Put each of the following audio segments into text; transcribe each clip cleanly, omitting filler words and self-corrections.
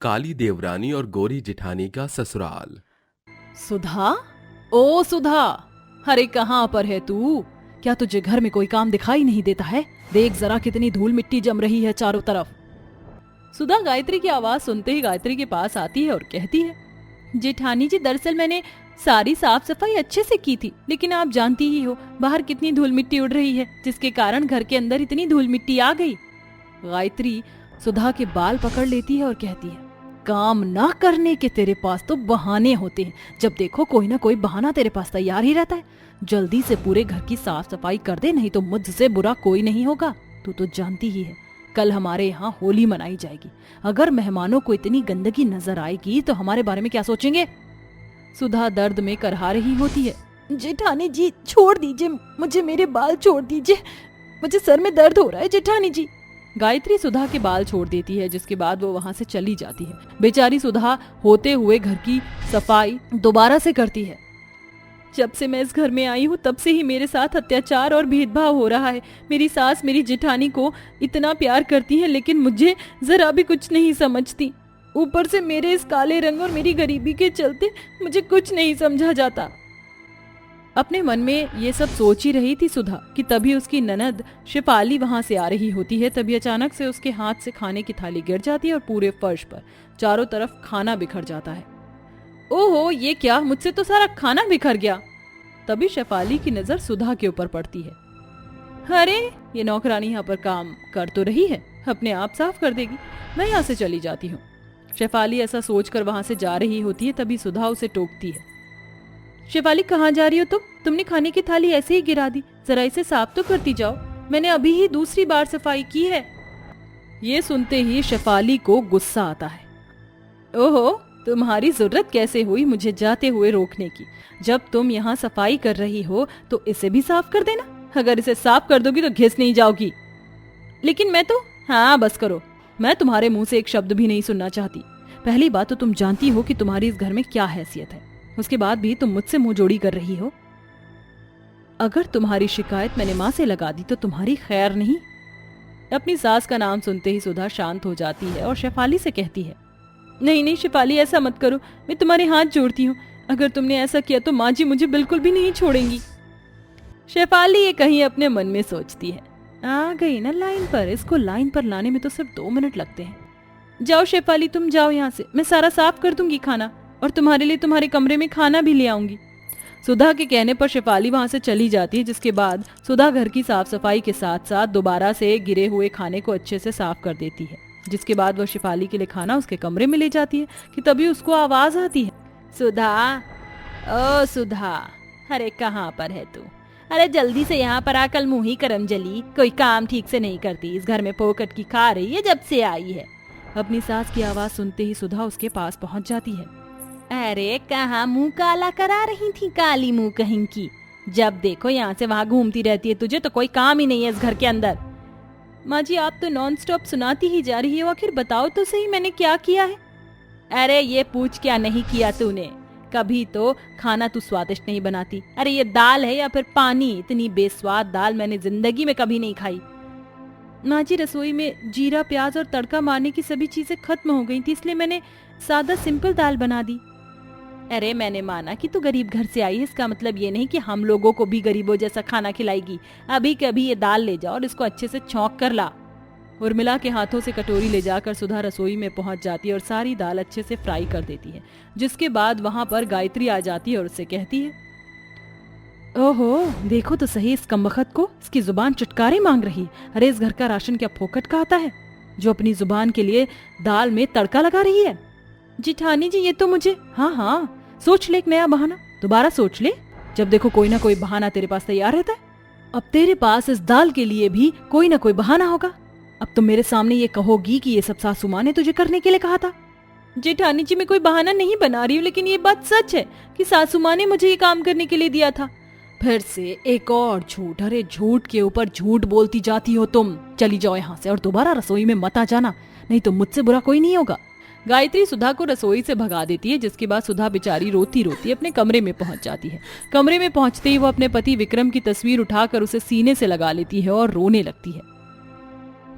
काली देवरानी और गोरी जिठानी का ससुराल। सुधा, ओ सुधा, अरे कहाँ पर है तू? क्या तुझे घर में कोई काम दिखाई नहीं देता है? देख जरा कितनी धूल मिट्टी जम रही है चारों तरफ। सुधा गायत्री की आवाज सुनते ही गायत्री के पास आती है और कहती है, जेठानी जी दरअसल मैंने सारी साफ सफाई अच्छे से की थी, लेकिन आप जानती ही हो बाहर कितनी धूल मिट्टी उड़ रही है, जिसके कारण घर के अंदर इतनी धूल मिट्टी आ गई। गायत्री सुधा के बाल पकड़ लेती है और कहती है, काम ना करने के तेरे पास तो बहाने होते हैं। जब देखो कोई ना कोई बहाना तेरे पास तैयार ही रहता है। जल्दी से पूरे घर की साफ सफाई कर दे, नहीं तो मुझसे बुरा कोई नहीं होगा। तू तो जानती ही है कल हमारे यहाँ होली मनाई जाएगी। अगर मेहमानों को इतनी गंदगी नजर आएगी तो हमारे बारे में क्या सोचेंगे? सुधा दर्द में करहा रही होती है, जेठानी जी छोड़ दीजिए मुझे, मेरे बाल छोड़ दीजिए, मुझे सर में दर्द हो रहा है जेठानी जी। गायत्री सुधा के बाल छोड़ देती है, जिसके बाद वो वहां से चली जाती है। बेचारी सुधा होते हुए घर की सफाई दोबारा से करती है। जब से मैं इस घर में आई हूँ तब से ही मेरे साथ अत्याचार और भेदभाव हो रहा है। मेरी सास मेरी जेठानी को इतना प्यार करती है, लेकिन मुझे जरा भी कुछ नहीं समझती। ऊपर से मेरे इस काले रंग और मेरी गरीबी के चलते मुझे कुछ नहीं समझा जाता। अपने मन में ये सब सोच ही रही थी सुधा कि तभी उसकी ननद शेफाली वहां से आ रही होती है। तभी अचानक से उसके हाथ से खाने की थाली गिर जाती है और पूरे फर्श पर चारों तरफ खाना बिखर जाता है। ओहो, ये क्या, मुझसे तो सारा खाना बिखर गया। तभी शेफाली की नजर सुधा के ऊपर पड़ती है। अरे ये नौकरानी यहाँ पर काम कर तो रही है, अपने आप साफ कर देगी, मैं यहाँ से चली जाती हूँ। शेफाली ऐसा सोचकर वहां से जा रही होती है। तभी सुधा उसे टोकती है, शेफाली कहाँ जा रही हो तुम? तुमने खाने की थाली ऐसे ही गिरा दी, जरा इसे साफ तो करती जाओ, मैंने अभी ही दूसरी बार सफाई की है। ये सुनते ही शेफाली को गुस्सा आता है। ओहो, तुम्हारी जरूरत कैसे हुई मुझे जाते हुए रोकने की? जब तुम यहाँ सफाई कर रही हो तो इसे भी साफ कर देना। अगर इसे साफ कर दोगी तो घिस नहीं जाओगी। लेकिन मैं तो, हाँ बस करो, मैं तुम्हारे मुंह से एक शब्द भी नहीं सुनना चाहती। पहली बात तो तुम जानती हो कि तुम्हारी इस घर में क्या हैसियत है, उसके बाद भी तुम मुझसे मुंह जोड़ी कर रही हो। अगर तुम्हारी शिकायत मैंने माँ से लगा दी तो तुम्हारी खैर नहीं। अपनी सास का नाम सुनते ही सुधा शांत हो जाती है और शेफाली से कहती है, नहीं नहीं शेफाली, ऐसा मत करो, मैं तुम्हारे हाथ जोड़ती हूँ। अगर तुमने ऐसा किया तो माँ जी मुझे बिल्कुल भी नहीं छोड़ेंगी। शेफाली ये कहीं अपने मन में सोचती है, आ गई ना लाइन पर, इसको लाइन पर लाने में तो सिर्फ 2 मिनट लगते हैं। जाओ शेफाली, तुम जाओ यहाँ से, मैं सारा साफ कर दूंगी खाना, और तुम्हारे लिए तुम्हारे कमरे में खाना भी ले आऊंगी। सुधा के कहने पर शेफाली वहां से चली जाती है, जिसके बाद सुधा घर की साफ सफाई के साथ साथ दोबारा से गिरे हुए खाने को अच्छे से साफ कर देती है। जिसके बाद वो शेफाली के लिए खाना उसके कमरे में ले जाती है कि तभी उसको आवाज आती है, सुधा, ओ सुधा, अरे कहाँ पर है तू? अरे जल्दी से यहाँ पर आ, कल मुँह ही करम जली, कोई काम ठीक से नहीं करती, इस घर में पोकट की खा रही है जब से आई है। अपनी सास की आवाज सुनते ही सुधा उसके पास पहुंच जाती है। अरे कहाँ मुंह काला करा रही थी, काली मुंह कहीं की, जब देखो यहाँ से वहाँ घूमती रहती है, तुझे तो कोई काम ही नहीं है इस घर के अंदर। माँ जी आप तो नॉन स्टॉप सुनाती ही जा रही हो, आखिर बताओ तो सही मैंने क्या किया है? अरे ये पूछ क्या नहीं किया तूने, कभी तो खाना तू स्वादिष्ट नहीं बनाती। अरे ये दाल है या फिर पानी, इतनी बेस्वाद दाल मैंने जिंदगी में कभी नहीं खाई। माँ जी रसोई में जीरा प्याज और तड़का मारने की सभी चीजें खत्म हो गई थी, इसलिए मैंने सादा सिंपल दाल बना दी। अरे मैंने माना कि तू गरीब घर से आई है, इसका मतलब ये नहीं कि हम लोगों को भी गरीबों जैसा खाना खिलाएगी। अभी कभी ये दाल ले जा और इसको अच्छे से छौंक कर ला। उर्मिला के हाथों से कटोरी ले जाकर सुधा रसोई में पहुंच जाती है और सारी दाल अच्छे से फ्राई कर देती है। जिसके बाद वहां पर गायत्री आ जाती है और उससे कहती है, ओहो देखो तो सही इस कमबख्त को, इसकी जुबान चुटकारे मांग रही। अरे इस घर का राशन क्या फोकट का आता है जो अपनी जुबान के लिए दाल में तड़का लगा रही है? जिठानी जी ये तो मुझे, हाँ सोच ले एक नया बहाना, दोबारा सोच ले, जब देखो कोई ना कोई बहाना तेरे पास तैयार रहता है। अब तेरे पास इस दाल के लिए भी कोई ना कोई बहाना होगा। अब तुम मेरे सामने ये कहोगी कि ये सब सासू माँ ने तुझे करने के लिए कहा था। जेठानी जी मैं कोई बहाना नहीं बना रही हूँ, लेकिन ये बात सच है कि सासू माँ ने मुझे ये काम करने के लिए दिया था। फिर से एक और झूठ, अरे झूठ के ऊपर झूठ बोलती जाती हो तुम। चली जाओ यहाँ से और दोबारा रसोई में मत आ जाना, नहीं तो मुझसे बुरा कोई नहीं होगा। गायत्री सुधा को रसोई से भगा देती है, जिसके बाद सुधा बेचारी रोती रोती अपने कमरे में पहुंच जाती है। कमरे में पहुंचते ही वो अपने पति विक्रम की तस्वीर उठाकर उसे सीने से लगा लेती है और रोने लगती है।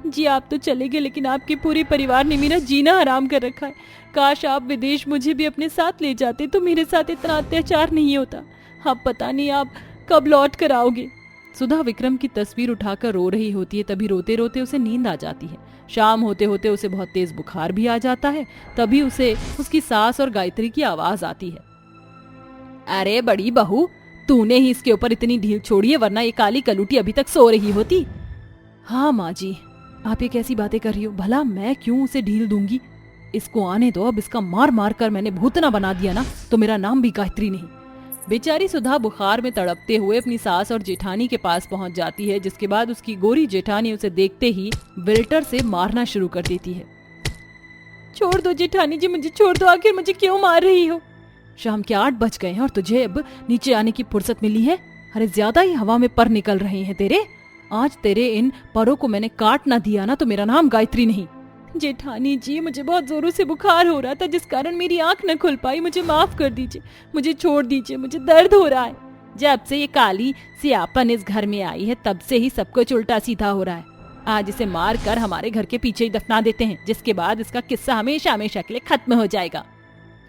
जी आप तो चले गए, लेकिन आपके पूरे परिवार ने मेरा जीना हराम कर रखा है। काश आप विदेश मुझे भी अपने साथ ले जाते तो मेरे साथ इतना अत्याचार नहीं होता। अब पता नहीं आप कब लौट कर आओगे। सुधा विक्रम की तस्वीर उठाकर रो रही होती है। तभी रोते रोते उसे नींद आ जाती है। शाम होते होते उसे बहुत तेज बुखार भी आ जाता है। तभी उसे उसकी सास और गायत्री की आवाज आती है। अरे बड़ी बहू, तूने ही इसके ऊपर इतनी ढील छोड़ी है, वरना ये काली कलूटी अभी तक सो रही होती। हाँ माँ जी, आप ये कैसी बातें कर रही हो? भला मैं क्यों उसे ढील दूंगी? इसको आने दो। अब इसका मार मार कर मैंने भूतना बना दिया ना, तो मेरा नाम भी गायत्री नहीं। बेचारी सुधा बुखार में तड़पते हुए अपनी सास और जेठानी के पास पहुंच जाती है, जिसके बाद उसकी गोरी जेठानी उसे देखते ही विल्टर से मारना शुरू कर देती है। छोड़ दो जेठानी जी, मुझे छोड़ दो। आखिर मुझे क्यों मार रही हो? शाम के 8 बज गए हैं और तुझे अब नीचे आने की फुर्सत मिली है? अरे ज्यादा ही हवा में पर निकल रहे हैं तेरे। आज तेरे इन परों को मैंने काट ना दिया ना, तो मेरा नाम गायत्री नहीं। जेठानी जी, मुझे बहुत जोरों से बुखार हो रहा था, जिस कारण मेरी आंख न खुल पाई। मुझे माफ कर दीजिए, मुझे छोड़ दीजिए, मुझे दर्द हो रहा है। जब से ये काली सियापन इस घर में आई है, तब से ही सब कुछ उल्टा सीधा हो रहा है। आज इसे मार कर हमारे घर के पीछे ही दफना देते हैं, जिसके बाद इसका किस्सा हमेशा हमेशा के लिए खत्म हो जाएगा।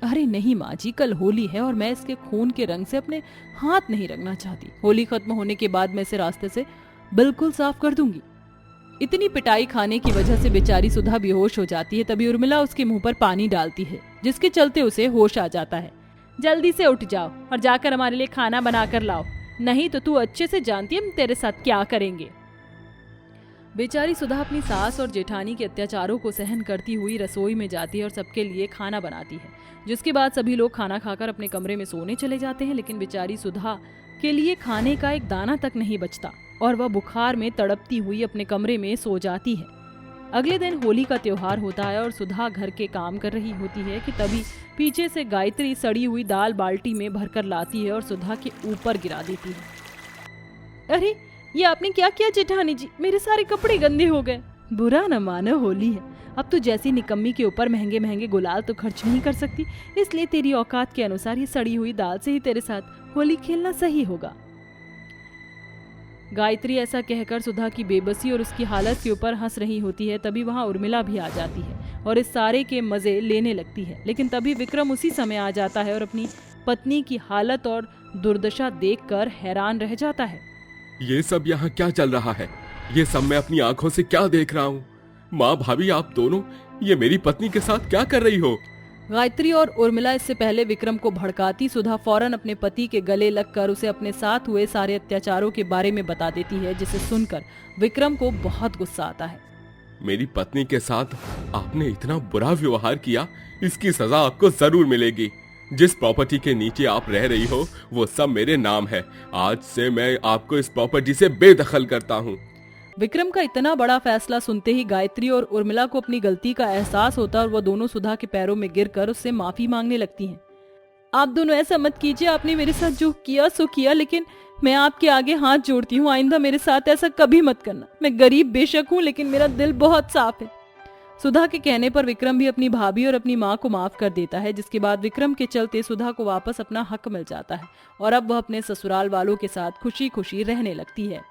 अरे नहीं माँ जी, कल होली है और मैं इसके खून के रंग से अपने हाथ नहीं रंगना चाहती। होली खत्म होने के बाद मैं इसे रास्ते से बिल्कुल साफ कर दूंगी। इतनी पिटाई खाने की वजह से बेचारी सुधा बेहोश हो जाती है। तभी उर्मिला उसके मुंह पर पानी डालती है, जिसके चलते उसे होश आ जाता है। जल्दी से उठ जाओ और जाकर हमारे लिए खाना बना कर लाओ, नहीं तो तू अच्छे से जानती है हम तेरे साथ क्या करेंगे। बेचारी सुधा अपनी सास और जेठानी के अत्याचारों को सहन करती हुई रसोई में जाती है और सबके लिए खाना बनाती है, जिसके बाद सभी लोग खाना खाकर अपने कमरे में सोने चले जाते हैं। लेकिन बेचारी सुधा के लिए खाने का एक दाना तक नहीं बचता और वह बुखार में तड़पती हुई अपने कमरे में सो जाती है। अगले दिन होली का त्योहार होता है और सुधा घर के काम कर रही होती है कि तभी पीछे से गायत्री सड़ी हुई दाल बाल्टी में भरकर लाती है और सुधा के ऊपर गिरा देती है। अरे ये आपने क्या किया जेठानी जी? मेरे सारे कपड़े गंदे हो गए। बुरा न मानो, होली है। अब तू जैसी निकम्मी के ऊपर महंगे महंगे गुलाल तो खर्च नहीं कर सकती, इसलिए तेरी औकात के अनुसार ये सड़ी हुई दाल से ही तेरे साथ होली खेलना सही होगा। गायत्री ऐसा कहकर सुधा की बेबसी और उसकी हालत के ऊपर हंस रही होती है। तभी वहां उर्मिला भी आ जाती है और इस सारे के मजे लेने लगती है। लेकिन तभी विक्रम उसी समय आ जाता है और अपनी पत्नी की हालत और दुर्दशा देखकर हैरान रह जाता है। ये सब यहाँ क्या चल रहा है? ये सब मैं अपनी आंखों से क्या देख रहा हूँ? माँ भाभी, आप दोनों ये मेरी पत्नी के साथ क्या कर रही हो? गायत्री और उर्मिला इससे पहले विक्रम को भड़काती सुधा फौरन अपने पति के गले लगकर उसे अपने साथ हुए सारे अत्याचारों के बारे में बता देती है, जिसे सुनकर विक्रम को बहुत गुस्सा आता है। मेरी पत्नी के साथ आपने इतना बुरा व्यवहार किया, इसकी सजा आपको जरूर मिलेगी। जिस प्रॉपर्टी के नीचे आप रह रही हो वो सब मेरे नाम है। आज से मैं आपको इस प्रॉपर्टी से बेदखल करता हूँ। विक्रम का इतना बड़ा फैसला सुनते ही गायत्री और उर्मिला को अपनी गलती का एहसास होता और वह दोनों सुधा के पैरों में गिरकर उससे माफी मांगने लगती हैं। आप दोनों ऐसा मत कीजिए, आपने मेरे साथ जो किया सो किया, लेकिन मैं आपके आगे हाथ जोड़ती हूँ, आइंदा मेरे साथ ऐसा कभी मत करना। मैं गरीब बेशक हूँ, लेकिन मेरा दिल बहुत साफ है। सुधा के कहने पर विक्रम भी अपनी भाभी और अपनी माँ को माफ कर देता है, जिसके बाद विक्रम के चलते सुधा को वापस अपना हक मिल जाता है और अब वह अपने ससुराल वालों के साथ खुशी खुशी रहने लगती है।